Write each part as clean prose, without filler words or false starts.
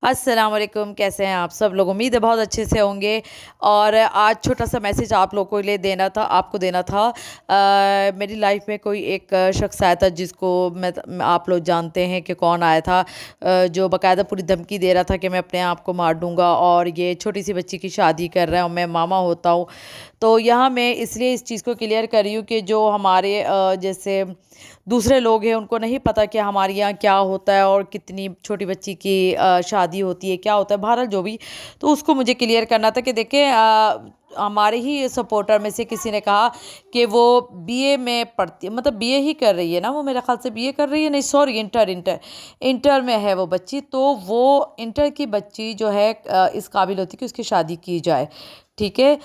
अस्सलाम वालेकुम, कैसे हैं आप सब लोग? उम्मीद है बहुत अच्छे से होंगे। और आज छोटा सा मैसेज आप लोगों को लिए देना था, आपको देना था। मेरी लाइफ में कोई एक शख्स आया था जिसको आप लोग जानते हैं कि कौन आया था, जो बाकायदा पूरी धमकी दे रहा था कि मैं अपने आप को मार दूंगा और ये छोटी सी बच्ची की शादी कर रहा है और मैं मामा होता हूँ। तो यहाँ मैं इसलिए इस चीज़ को क्लियर कर रही हूँ कि जो हमारे जैसे दूसरे लोग हैं उनको नहीं पता कि हमारे यहाँ क्या होता है और कितनी छोटी बच्ची की शादी होती है, क्या होता है, बहरहाल जो भी। तो उसको मुझे क्लियर करना था कि देखें, हमारे ही सपोर्टर में से किसी ने कहा कि वो बीए में पढ़ती, मतलब बीए ही कर रही है ना, वो मेरे ख्याल से बीए कर रही है, नहीं सॉरी, इंटर इंटर इंटर में है वो बच्ची। तो वो इंटर की बच्ची जो है इस काबिल होती है कि उसकी शादी की जाए। ठीक है।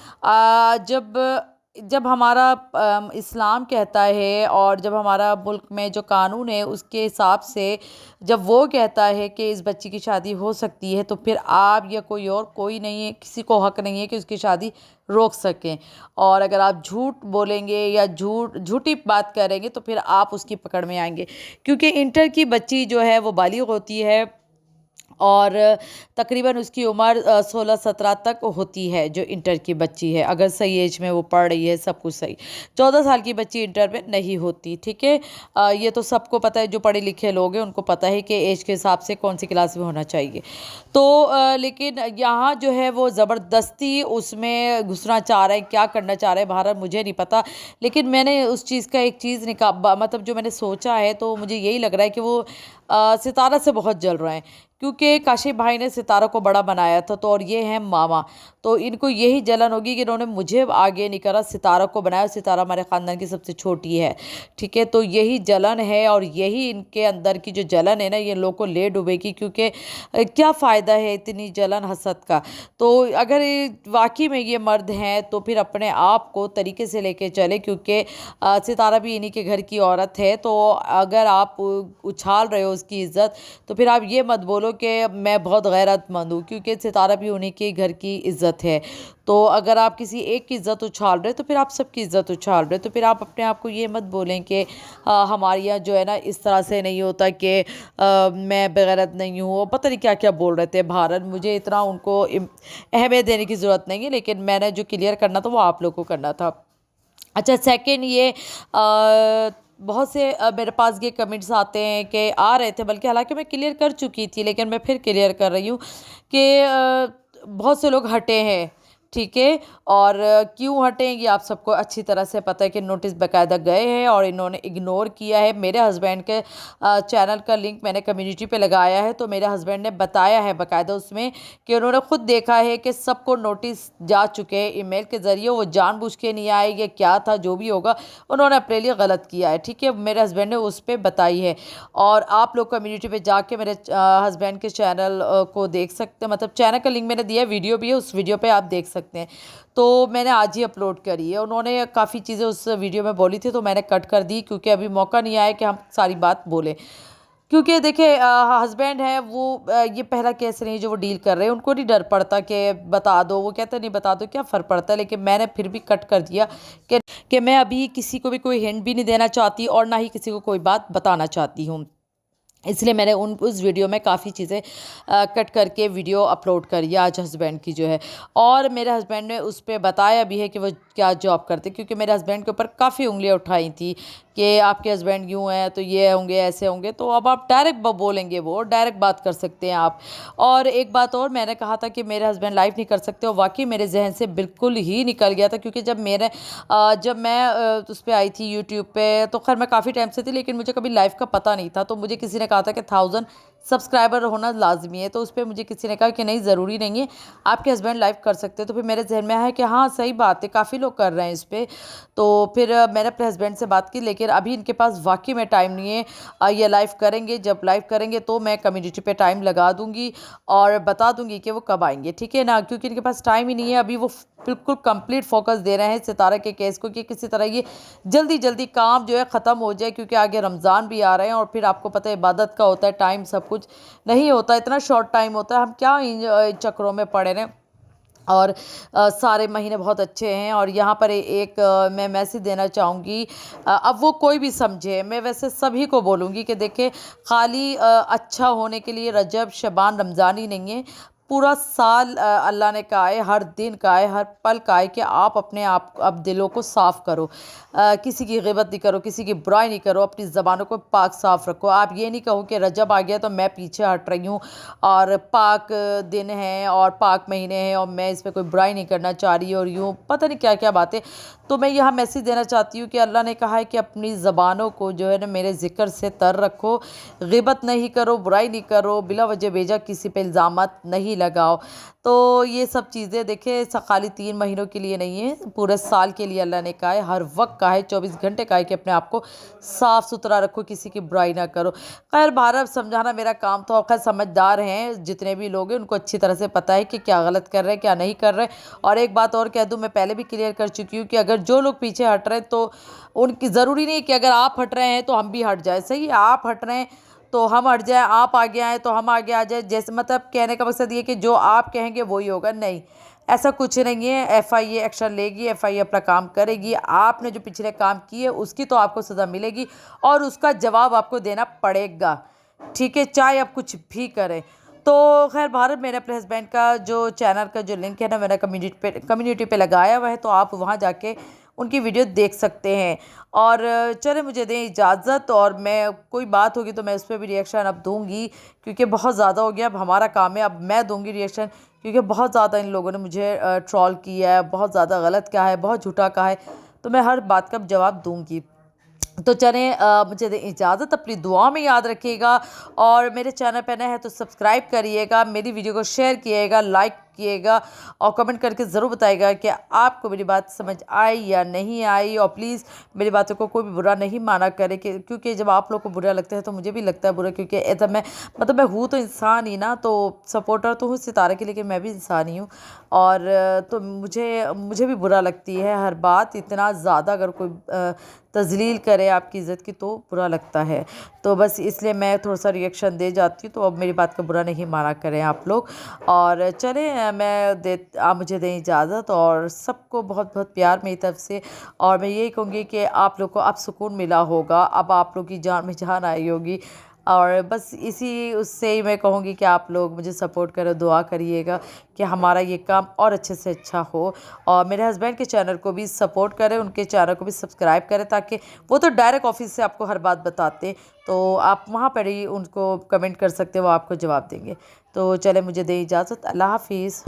जब जब हमारा इस्लाम कहता है और जब हमारा मुल्क में जो कानून है उसके हिसाब से जब वो कहता है कि इस बच्ची की शादी हो सकती है, तो फिर आप या कोई और, कोई नहीं है, किसी को हक नहीं है कि उसकी शादी रोक सकें। और अगर आप झूठ बोलेंगे या झूठी बात करेंगे तो फिर आप उसकी पकड़ में आएंगे, क्योंकि इंटर की बच्ची जो है वो बालिग होती है और तकरीबन उसकी उम्र 16-17 तक होती है। जो इंटर की बच्ची है, अगर सही एज में वो पढ़ रही है, सब कुछ सही, 14 साल की बच्ची इंटर में नहीं होती। ठीक है। ये तो सबको पता है, जो पढ़े लिखे लोग हैं उनको पता है कि एज के हिसाब से कौन सी क्लास में होना चाहिए। तो लेकिन यहाँ जो है वो ज़बरदस्ती उसमें घुसना चाह रहे हैं, क्या करना चाह रहे हैं भारत, मुझे नहीं पता। लेकिन मैंने उस चीज़ का एक चीज़ मतलब जो मैंने सोचा है, तो मुझे यही लग रहा है कि वो सितारा से बहुत जल रहे हैं, क्योंकि काशिफ भाई ने सितारा को बड़ा बनाया था। तो और ये हैं मामा, तो इनको यही जलन होगी कि इन्होंने मुझे आगे नहीं करा, सितारा को बनाया। सितारा हमारे ख़ानदान की सबसे छोटी है। ठीक है। तो यही जलन है और यही इनके अंदर की जो जलन है ना, ये लोग को ले डूबेगी, क्योंकि क्या फ़ायदा है इतनी जलन हसद का। तो अगर वाकई में ये मर्द हैं तो फिर अपने आप को तरीके से लेके चले, क्योंकि सितारा भी इन्हीं के घर की औरत है। तो अगर आप उछाल रहे हो उसकी इज़्ज़त, तो फिर आप ये मत बोलो कि मैं बहुत गैरतमंद हूँ, क्योंकि सितारा भी उन्हीं के घर की इज़्ज़त है। तो अगर आप किसी एक की इज़्ज़त उछाल रहे तो फिर आप सबकी इज़्ज़त उछाल रहे। तो फिर आप अपने आप को ये मत बोलें कि हमारे यहाँ जो है ना इस तरह से नहीं होता, कि मैं बेगैरत नहीं हूँ, और पता नहीं क्या क्या बोल रहे थे भारत। मुझे इतना उनको अहमियत देने की ज़रूरत नहीं है, लेकिन मैंने जो क्लियर करना था वो आप लोग को करना था। अच्छा, सेकंड ये बहुत से मेरे पास ये कमेंट्स आते हैं कि आ रहे थे, बल्कि हालांकि मैं क्लियर कर चुकी थी, लेकिन मैं फिर क्लियर कर रही हूँ कि बहुत से लोग हटे हैं। ठीक है। और क्यों हटे ये आप सबको अच्छी तरह से पता है कि नोटिस बाकायदा गए हैं और इन्होंने इग्नोर किया है। मेरे हस्बैंड के चैनल का लिंक मैंने कम्युनिटी पे लगाया है, तो मेरे हस्बैंड ने बताया है बाकायदा उसमें कि उन्होंने खुद देखा है कि सबको नोटिस जा चुके हैं ईमेल के ज़रिए। वो जानबूझ के नहीं आए, ये क्या था, जो भी होगा उन्होंने अपने लिए गलत किया है। ठीक है। मेरे हस्बैंड ने उस पर बताई है, और आप लोग कम्युनिटी पे जाके मेरे हस्बैंड के चैनल को देख सकते हैं। मतलब चैनल का लिंक मैंने दिया है, वीडियो भी है, उस वीडियो पे आप देख सकते हैं। तो मैंने आज ही अपलोड करी है। उन्होंने काफ़ी चीज़ें उस वीडियो में बोली थी, तो मैंने कट कर दी, क्योंकि अभी मौका नहीं आया कि हम सारी बात बोलें। क्योंकि देखिए, हस्बैंड है वो, ये पहला केस नहीं जो वो डील कर रहे हैं, उनको नहीं डर पड़ता कि बता दो, वो कहते नहीं बता दो क्या फ़र्क पड़ता है। लेकिन मैंने फिर भी कट कर दिया कि मैं अभी किसी को भी कोई हिंट भी नहीं देना चाहती और ना ही किसी को कोई बात बताना चाहती हूँ। इसलिए मैंने उस वीडियो में काफ़ी चीज़ें कट करके वीडियो अपलोड करी है आज हस्बैंड की जो है। और मेरे हस्बैंड ने उस पे बताया भी है कि वो क्या जॉब करते, क्योंकि मेरे हस्बैंड के ऊपर काफ़ी उंगलियां उठाई थी कि आपके हस्बैंड यूँ हैं तो ये होंगे, ऐसे होंगे। तो अब आप डायरेक्ट बोलेंगे, वो डायरेक्ट बात कर सकते हैं आप। और एक बात और, मैंने कहा था कि मेरे हस्बैंड लाइव नहीं कर सकते, और वाकई मेरे जहन से बिल्कुल ही निकल गया था। क्योंकि जब मैं उस पर आई थी यूट्यूब पे, तो खैर मैं काफ़ी टाइम से थी, लेकिन मुझे कभी लाइव का पता नहीं था। तो मुझे किसी ने कहा था कि 1000 सब्सक्राइबर होना लाजमी है। तो उस पर मुझे किसी ने कहा कि नहीं, ज़रूरी नहीं है, आपके हस्बैंड लाइव कर सकते हैं। तो फिर मेरे जहन में आया कि हाँ सही बात है, काफ़ी लोग कर रहे हैं इस पर। तो फिर मैंने अपने हस्बैंड से बात की, लेकिन अभी इनके पास वाकई में टाइम नहीं है। ये लाइव करेंगे, जब लाइव करेंगे तो मैं कम्युनिटी पे टाइम लगा दूंगी और बता दूंगी कि वो कब आएंगे। ठीक है ना, क्योंकि इनके पास टाइम ही नहीं है। अभी वो बिल्कुल कंप्लीट फोकस दे रहे हैं सितारा के केस को, कि किसी तरह ये जल्दी जल्दी काम जो है ख़त्म हो जाए, क्योंकि आगे रमज़ान भी आ रहे हैं। और फिर आपको पता है इबादत का होता है टाइम, सब कुछ नहीं होता, इतना शॉर्ट टाइम होता है। हम क्या इन चक्रों में पड़े रहें। और सारे महीने बहुत अच्छे हैं। और यहाँ पर एक मैं मैसेज देना चाहूँगी, अब वो कोई भी समझे, मैं वैसे सभी को बोलूँगी कि देखिए खाली अच्छा होने के लिए रजब, शबान, रमज़ान ही नहीं है, पूरा साल अल्लाह ने कहा है, हर दिन कहा है, हर पल कहा है कि आप अपने आप अब दिलों को साफ़ करो। किसी की ग़िबत नहीं करो, किसी की बुराई नहीं करो, अपनी ज़बानों को पाक साफ़ रखो। आप ये नहीं कहो कि रजब आ गया तो मैं पीछे हट रही हूँ और पाक दिन हैं और पाक महीने हैं और मैं इसमें कोई बुराई नहीं करना चाह रही और यूँ पता नहीं क्या क्या बातें। तो मैं यहाँ मैसेज देना चाहती हूँ कि अल्लाह ने कहा है कि अपनी ज़बानों को जो है ना मेरे ज़िक्र से तर रखो, ग़िबत नहीं करो, बुराई नहीं करो, बिला वजह बेजा किसी पे इल्ज़ामात नहीं लगाओ। तो ये सब चीज़ें देखिए खाली 3 महीनों के लिए नहीं है, पूरे साल के लिए अल्लाह ने कहा है, हर वक्त कहा है, 24 घंटे कहा है कि अपने आप को साफ़ सुथरा रखो, किसी की बुराई ना करो। खैर बहरहाल समझाना मेरा काम तो, खैर समझदार हैं जितने भी लोग हैं, उनको अच्छी तरह से पता है कि क्या गलत कर रहे हैं, क्या नहीं कर रहे हैं। और एक बात और कह दूँ, मैं पहले भी क्लियर कर चुकी हूँ कि अगर जो लोग पीछे हट रहे हैं तो उनकी ज़रूरी नहीं है कि अगर आप हट रहे हैं तो हम भी हट जाए। सही है, आप हट रहे हैं तो हम हट जाएँ, आप आगे आएँ तो हम आगे आ जाएँ। जैसे मतलब कहने का मकसद ये कि जो आप कहेंगे वही होगा, नहीं, ऐसा कुछ नहीं है। एफआईए एक्शन लेगी, एफआईए अपना काम करेगी। आपने जो पिछले काम किए उसकी तो आपको सज़ा मिलेगी और उसका जवाब आपको देना पड़ेगा, ठीक है, चाहे आप कुछ भी करें। तो खैर भारत, मैंने अपने हस्बैंड का जो चैनल का जो लिंक है ना, मैंने कम्युनिटी पे लगाया हुआ है, तो आप वहाँ जाके उनकी वीडियो देख सकते हैं। और चले मुझे दें इजाज़त, और मैं कोई बात होगी तो मैं उस पर भी रिएक्शन अब दूंगी, क्योंकि बहुत ज़्यादा हो गया। अब हमारा काम है, अब मैं दूंगी रिएक्शन, क्योंकि बहुत ज़्यादा इन लोगों ने मुझे ट्रोल किया है, बहुत ज़्यादा गलत कहा है, बहुत झूठा कहा है, तो मैं हर बात का जवाब दूंगी। तो चलें, मुझे दें इजाज़त, अपनी दुआ में याद रखिएगा और मेरे चैनल पे नए हैं तो सब्सक्राइब करिएगा, मेरी वीडियो को शेयर किएगा, लाइक किएगा और कमेंट करके ज़रूर बताइएगा कि आपको मेरी बात समझ आई या नहीं आई। और प्लीज़ मेरी बातों को कोई भी बुरा नहीं माना करे, क्योंकि जब आप लोग को बुरा लगता है तो मुझे भी लगता है बुरा, क्योंकि ऐसा मैं मतलब मैं हूँ तो इंसान ही ना, तो सपोर्टर तो हूँ सितारे की, लेकिन मैं भी इंसान ही हूँ। और तो मुझे मुझे भी बुरा लगती है हर बात, इतना ज़्यादा अगर कोई तज़लील करे आपकी इज़्ज़त की तो बुरा लगता है। तो बस इसलिए मैं थोड़ा सा रिएक्शन दे जाती हूँ, तो अब मेरी बात का बुरा नहीं माना करें आप लोग। और चलें, आप मुझे दें इजाज़त, और सबको बहुत बहुत प्यार मेरी तरफ से। और मैं यही कहूँगी कि आप लोग को अब सुकून मिला होगा, अब आप लोग की जान में जान आई होगी। और बस इसी उससे ही मैं कहूँगी कि आप लोग मुझे सपोर्ट करें, दुआ करिएगा कि हमारा ये काम और अच्छे से अच्छा हो। और मेरे हस्बैंड के चैनल को भी सपोर्ट करें, उनके चैनल को भी सब्सक्राइब करें, ताकि वो तो डायरेक्ट ऑफिस से आपको हर बात बताते हैं, तो आप वहाँ पर ही उनको कमेंट कर सकते हैं, वो आपको जवाब देंगे। तो चले मुझे दें इजाज़त, अल्लाह हाफिज़।